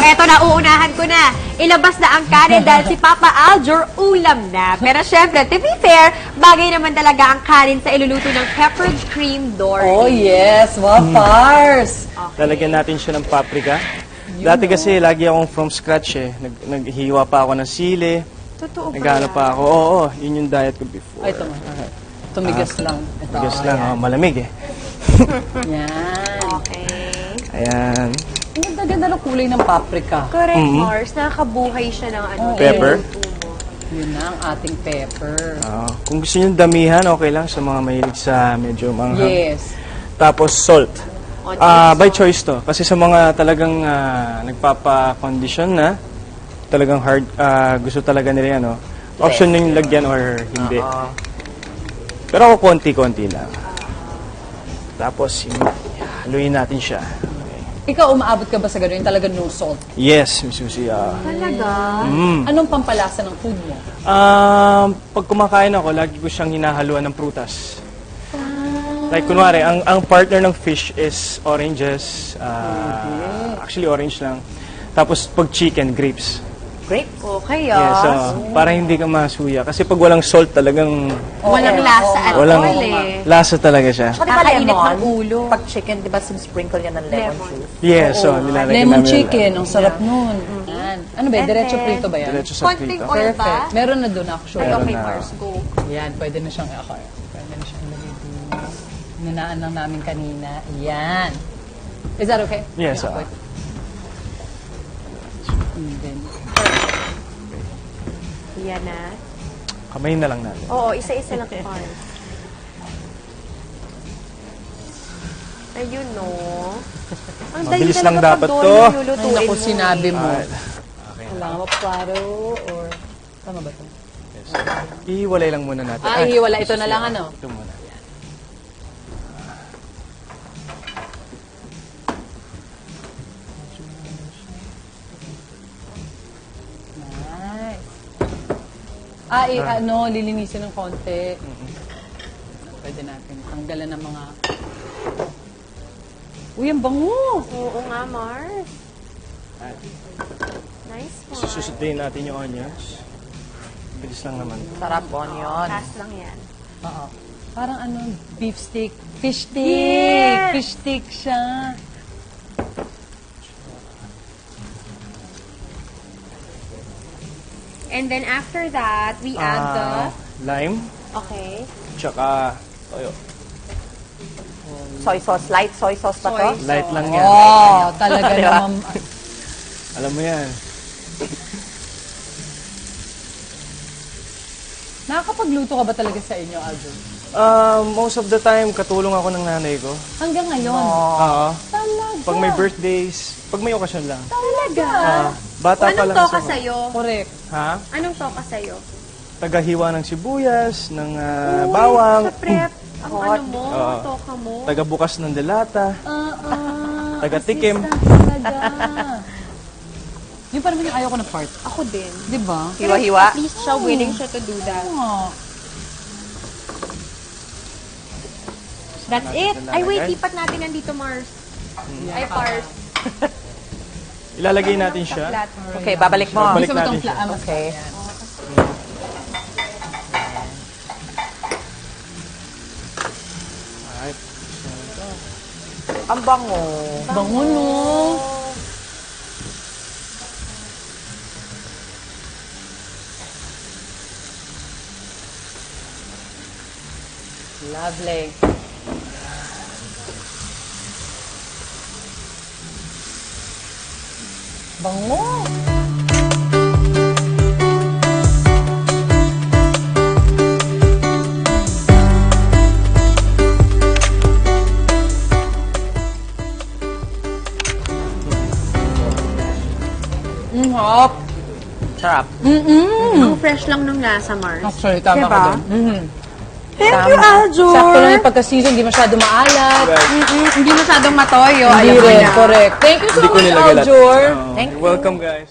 eto na, uunahan ko na. Ilabas na ang kanin dahil si Papa Aljur ulam na. Pero syempre, to be fair, bagay naman talaga ang kanin sa iluluto ng peppered cream dory. Oh, yes. Wow, Pars. Lalagyan natin siya ng paprika. Dati kasi, lagi akong from scratch eh. Naghiwa pa ako ng sili. Totoo ba Nagano yan? pa ako. Oo, yun yung diet ko before. Ay, ito mo. Tumigas lang. Ito. Tigas lang, malamig eh. Yan. Okay. Ayan. Ang ganda-ganda ng kulay ng paprika. Correct, Mars. Nakakabuhay siya ng ano. Pepper. niluto mo. Yun na ang ating pepper. Kung gusto nyo damihan, okay lang sa mga mahilig sa medyo manghang. Yes. Tapos salt. On By choice to. Kasi sa mga talagang nagpapa-condition na, talagang hard, gusto talaga nila yan, no? Option nyo yung lagyan or hindi. Pero ako konti-konti lang. Tapos, haluin natin siya. Ikaw, umaabot ka ba sa gano'n? Yung talagang no salt? Yes, Miss Susie. Talaga? Anong pampalasa ng food mo? Pag kumakain ako, lagi ko siyang hinahaluan ng prutas. Like, kunwari, ang partner ng fish is oranges. Actually, orange lang. Tapos, pag chicken, grapes. Grape? Okay, Yes, para hindi ka masuya. Kasi pag walang salt, talagang Walang lasa at walang all eh. lasa talaga siya. Di ba Kakainit lemon? ng ulo. Pag chicken, di ba sinisprinkle yan ng lemon juice? Yes, so nilalagyan Lemon namin chicken. Ang sarap nun. Yan. Ano ba? Diretso then, prito ba yan? Diretso sa Konting prito. oil ba? Perfect. Meron na doon actually. Ay, okay, Meron na. Mars. Go. Yan, pwede na siyang Pwede na siyang ilagay doon. Nanaan lang namin kanina. Yan. Is that okay? Yes, Yeah, wait. And then, Yan na. Kamay na lang natin. Oo, isa-isa lang, Mars. Ayun, no. Ang Mabilis dali lang talaga dapat pag to. doon ay lulutuin naku, mo sinabi mo. Okay. Kailangan mo plaro or... Tama ba ito? Yes. Ihiwalay lang muna natin. Ah, hiwala. Ito na lang ano? Ito muna. Nice. Lilinisin ng konti. Pwede natin. Tanggalan ng mga... Uy, ang bango! Oo nga, Mars. Nice one. Susunduin natin yung onions. Bilis lang naman. Sarap onion. Taas lang yan. Oo. Parang beef steak. Fish steak! Yeah! Fish steak siya. And then after that, we add the... Lime, Okay. tsaka toyo. Soy sauce. Light soy sauce ba to? Soy. Light lang yan. Oh, talaga Diba? naman. Alam mo yan. Nakakapagluto ka ba talaga sa inyo, Aljo? Most of the time, katulong ako ng nanay ko. Hanggang ngayon? Oo. Talaga? Pag may birthdays, pag may okasyon lang. Talaga? Bata pa Anong lang toka ako. sa'yo? Correct. Ha? Anong toka sa'yo? Tagahiwa ng sibuyas, ng bawang, Sa prep, ang ano mo, Oo. toka mo. tagabukas ng delata, taga-tikim. Talaga. Yung parang yung ayaw ko na part. Ako din. Di ba? Hiwa-hiwa. At least siya, willing siya to do that. Oo. That's it. natin Ay, wait, lalagay. lipat natin nandito, Mars. Ay, Pars. Ilalagay natin siya. Flat. Okay, babalik mo. Babalik Gusto mo natin itong siya. mas Okay. yan. Alright. Ang bango. Bango, no? Lovely. Bango. Hop. Sarap. Ang fresh lang ng lasa, Mars. Actually, tama Diba? ka dun. Thank you, Aljur. Sakto lang yung pagka-season, hindi masyado maalat. Hindi masyadong matoyo. Hindi Alam mo rin, na. correct. Thank you so Hindi ko much, nilagay lahat. Aljur. Welcome, guys.